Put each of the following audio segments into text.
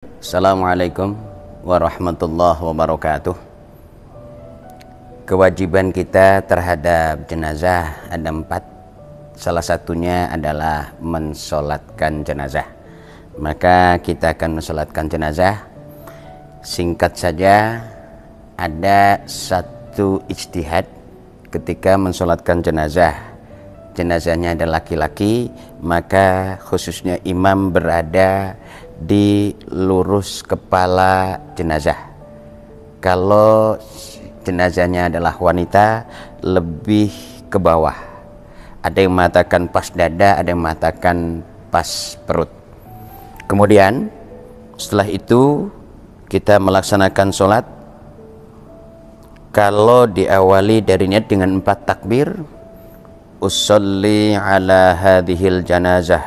Assalamualaikum warahmatullahi wabarakatuh. Kewajiban kita terhadap jenazah ada 4. Salah satunya adalah mensolatkan jenazah. Maka kita akan mensolatkan jenazah. Singkat saja, ada satu ijtihad ketika mensolatkan jenazah. Jenazahnya ada laki-laki, maka khususnya imam berada di lurus kepala jenazah. Kalau jenazahnya adalah wanita, lebih ke bawah. Ada yang mengatakan pas dada, ada yang mengatakan pas perut. Kemudian setelah itu kita melaksanakan sholat. Kalau diawali dari niat dengan 4 takbir, usolli ala hadhil janazah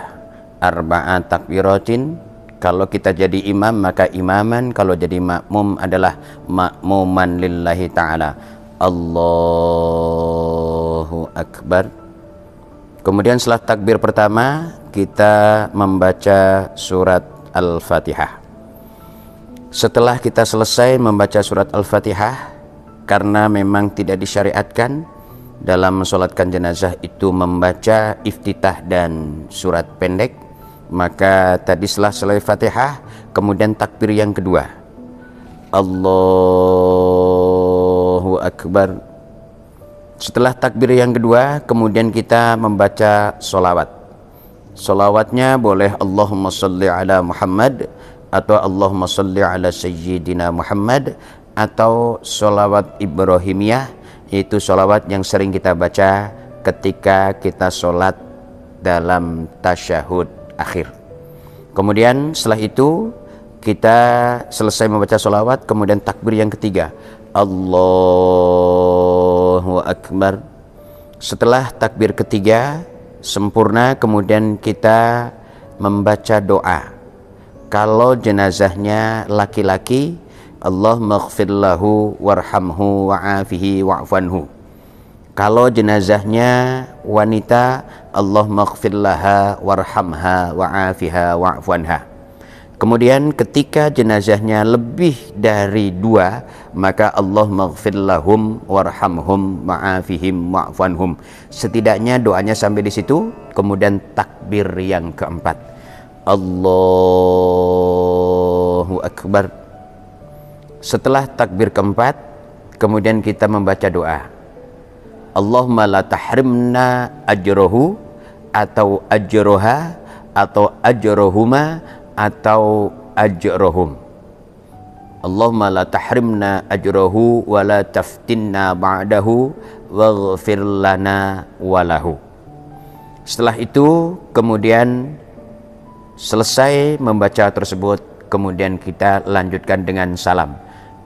arba'at takbiratin. Kalau kita jadi imam maka imaman, kalau jadi makmum adalah makmuman lillahi ta'ala. Allahu Akbar. Kemudian setelah takbir pertama kita membaca surat Al-Fatihah. Setelah kita selesai membaca surat Al-Fatihah, karena memang tidak disyariatkan dalam mensolatkan jenazah itu membaca iftitah dan surat pendek, maka tadi setelah selesai Fatihah kemudian takbir yang kedua, Allahu Akbar. Setelah takbir yang kedua kemudian kita membaca solawat. Solawatnya boleh Allahumma salli ala Muhammad atau Allahumma salli ala Sayyidina Muhammad atau solawat Ibrahimiyah, yaitu solawat yang sering kita baca ketika kita sholat dalam tasyahud akhir. Kemudian setelah itu kita selesai membaca sholawat, kemudian takbir yang ketiga, Allahu Akbar. Setelah takbir ketiga sempurna, kemudian kita membaca doa. Kalau jenazahnya laki-laki, Allahumma ighfir lahu warhamhu wa'afihi wa'fanhu. Kalau jenazahnya wanita, Allahumma ighfir laha warhamha wa'afiha wa'fanha. Kemudian ketika jenazahnya lebih dari 2, maka Allahumma ighfir lahum warhamhum wa'afihim wa'fanhum. Setidaknya doanya sampai di situ. Kemudian takbir yang keempat, Allahu Akbar. Setelah takbir keempat kemudian kita membaca doa, Allahumma la tahrimna ajrohu atau ajroha atau ajrohuma atau ajrohum. Allahumma la tahrimna ajrohu wa la taftinna ba'dahu waghfir lana walahu. Setelah itu kemudian selesai membaca tersebut, kemudian kita lanjutkan dengan salam,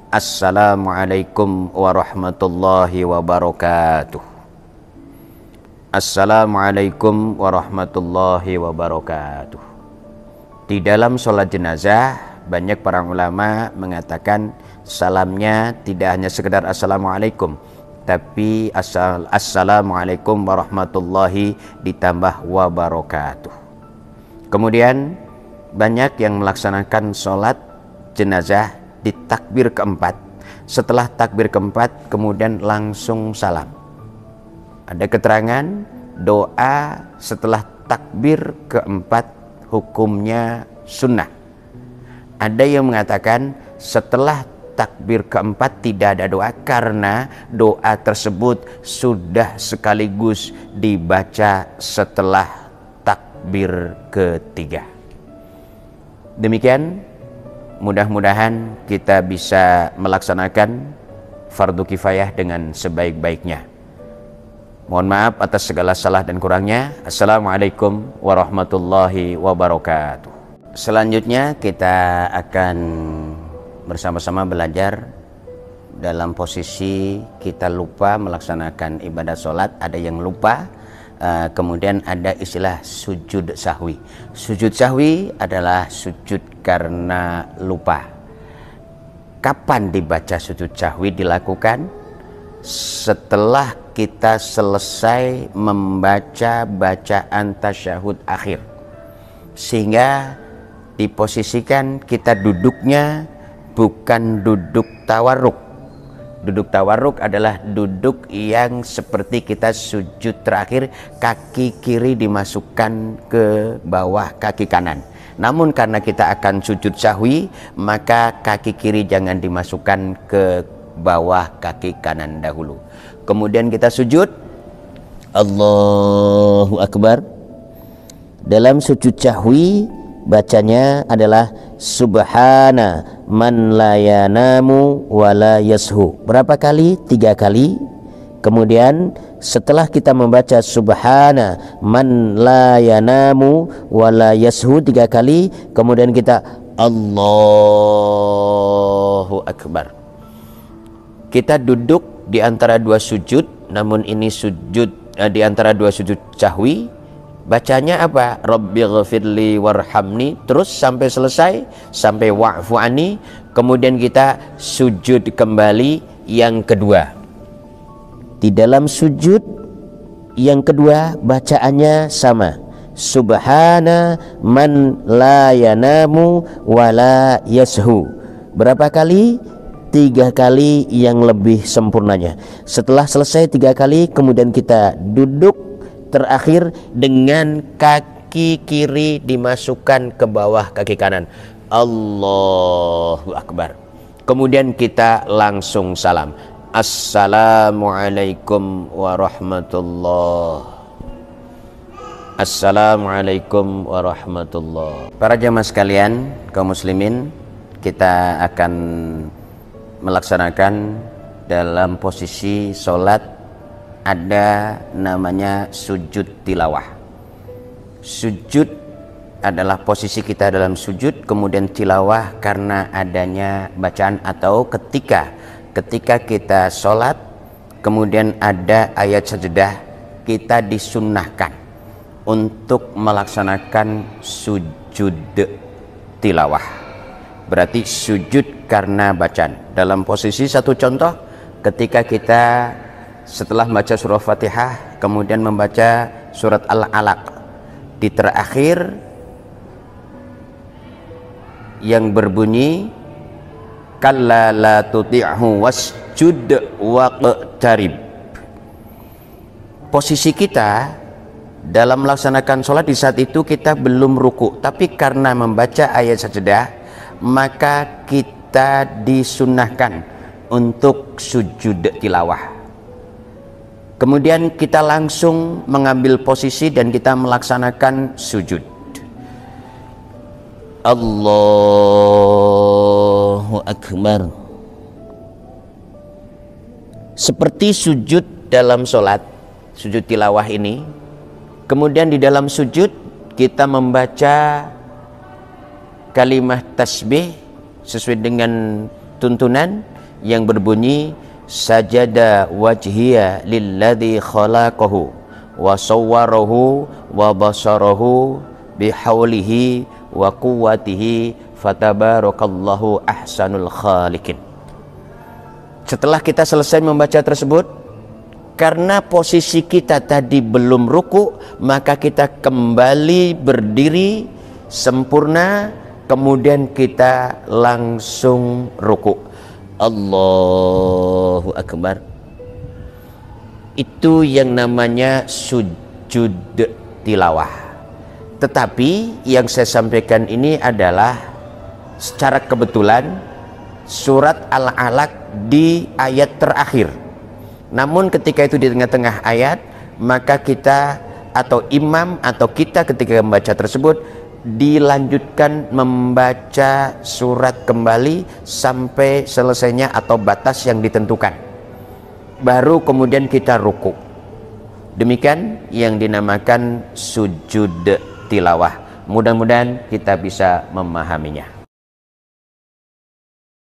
Assalamualaikum warahmatullahi wabarakatuh. Assalamualaikum warahmatullahi wabarakatuh. Di dalam sholat jenazah banyak para ulama mengatakan salamnya tidak hanya sekedar Assalamualaikum, tapi Assalamualaikum warahmatullahi ditambah wabarakatuh. Kemudian banyak yang melaksanakan sholat jenazah di takbir keempat. Setelah takbir keempat kemudian langsung salam. Ada keterangan doa setelah takbir keempat hukumnya sunnah. Ada yang mengatakan setelah takbir keempat tidak ada doa karena doa tersebut sudah sekaligus dibaca setelah takbir ketiga. Demikian, mudah-mudahan kita bisa melaksanakan fardu kifayah dengan sebaik-baiknya. Mohon maaf atas segala salah dan kurangnya. Assalamualaikum warahmatullahi wabarakatuh. Selanjutnya kita akan bersama-sama belajar dalam posisi kita lupa melaksanakan ibadah sholat. Ada yang lupa, kemudian ada istilah sujud sahwi. Sujud sahwi adalah sujud karena lupa. Kapan dibaca sujud sahwi dilakukan? Setelah kita selesai membaca bacaan tasyahud akhir, sehingga diposisikan kita duduknya bukan duduk tawarruk. Duduk tawarruk adalah duduk yang seperti kita sujud terakhir, kaki kiri dimasukkan ke bawah kaki kanan. Namun karena kita akan sujud sahwi, maka kaki kiri jangan dimasukkan ke bawah kaki kanan dahulu. Kemudian kita sujud, Allahu Akbar. Dalam sujud sahwi bacanya adalah Subhana man la yanamu wa la yashu. Berapa kali? 3 kali. Kemudian setelah kita membaca Subhana man la yanamu wa la yashu 3 kali, kemudian kita Allahu Akbar. Kita duduk di antara 2 sujud, namun ini sujud di antara 2 sujud sahwi. Bacanya apa? Rabbighfirli warhamni, terus sampai selesai, sampai wa'fu anni. Kemudian kita sujud kembali yang kedua. Di dalam sujud yang kedua bacaannya sama, Subhana man la yanamu wa la yashu. Berapa kali? 3 kali yang lebih sempurnanya. Setelah selesai 3 kali, kemudian kita duduk terakhir dengan kaki kiri dimasukkan ke bawah kaki kanan. Allahu Akbar. Kemudian kita langsung salam. Assalamualaikum warahmatullahi. Assalamualaikum warahmatullahi. Para jamaah sekalian, kaum muslimin, kita akan melaksanakan dalam posisi sholat ada namanya sujud tilawah. Sujud adalah posisi kita dalam sujud, kemudian tilawah karena adanya bacaan atau ketika kita sholat kemudian ada ayat sajadah, kita disunnahkan untuk melaksanakan sujud tilawah. Berarti sujud karena bacaan. Dalam posisi satu contoh, ketika kita setelah membaca surah Fatihah kemudian membaca surat Al-Alaq, di terakhir yang berbunyi kalla la tuti'hu wasjud waqtarib. Posisi kita dalam melaksanakan sholat di saat itu kita belum ruku, tapi karena membaca ayat sajadah maka kita disunnahkan untuk sujud tilawah. Kemudian kita langsung mengambil posisi dan kita melaksanakan sujud. Allahu Akbar. Seperti sujud dalam sholat, sujud tilawah ini. Kemudian di dalam sujud kita membaca kalimat tasbih sesuai dengan tuntunan yang berbunyi sajada wajhiya lilladzi khalaqahu wa sawwarahu wa basarahu bihaulihi wa quwwatihi fatabarakallahu ahsanul khaliqin. Setelah kita selesai membaca tersebut, karena posisi kita tadi belum ruku, maka kita kembali berdiri sempurna, kemudian kita langsung ruku. Allahu Akbar. Itu yang namanya sujud tilawah. Tetapi yang saya sampaikan ini adalah secara kebetulan surat Al-Alaq di ayat terakhir. Namun ketika itu di tengah-tengah ayat, maka kita atau imam atau kita ketika membaca tersebut dilanjutkan membaca surat kembali sampai selesainya atau batas yang ditentukan, baru kemudian kita ruku. Demikian yang dinamakan sujud tilawah. Mudah-mudahan kita bisa memahaminya.